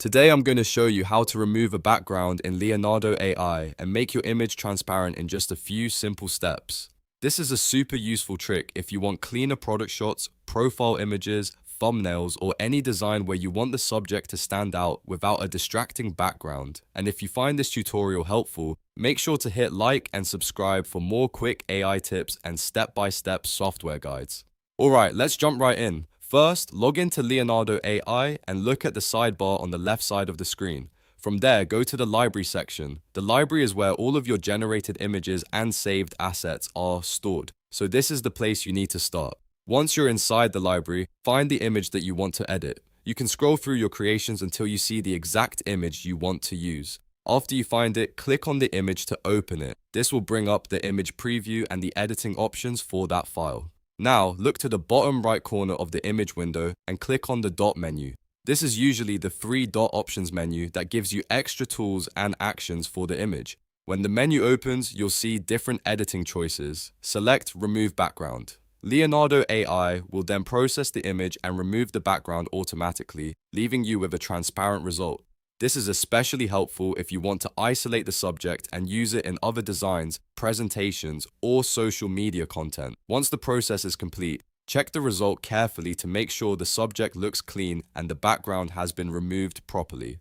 Today I'm going to show you how to remove a background in Leonardo AI and make your image transparent in just a few simple steps. This is a super useful trick if you want cleaner product shots, profile images, thumbnails, or any design where you want the subject to stand out without a distracting background. And if you find this tutorial helpful, make sure to hit like and subscribe for more quick AI tips and step-by-step software guides. Alright, let's jump right in. First, log into Leonardo AI and look at the sidebar on the left side of the screen. From there, go to the library section. The library is where all of your generated images and saved assets are stored. So this is the place you need to start. Once you're inside the library, find the image that you want to edit. You can scroll through your creations until you see the exact image you want to use. After you find it, click on the image to open it. This will bring up the image preview and the editing options for that file. Now, look to the bottom right corner of the image window and click on the dot menu. This is usually the 3-dot options menu that gives you extra tools and actions for the image. When the menu opens, you'll see different editing choices. Select Remove Background. Leonardo AI will then process the image and remove the background automatically, leaving you with a transparent result. This is especially helpful if you want to isolate the subject and use it in other designs, presentations, or social media content. Once the process is complete, check the result carefully to make sure the subject looks clean and the background has been removed properly.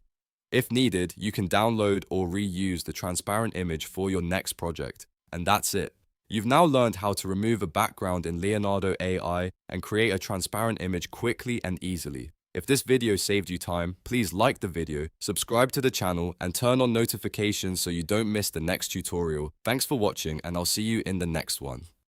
If needed, you can download or reuse the transparent image for your next project. And that's it. You've now learned how to remove a background in Leonardo AI and create a transparent image quickly and easily. If this video saved you time, please like the video, subscribe to the channel, and turn on notifications so you don't miss the next tutorial. Thanks for watching, and I'll see you in the next one.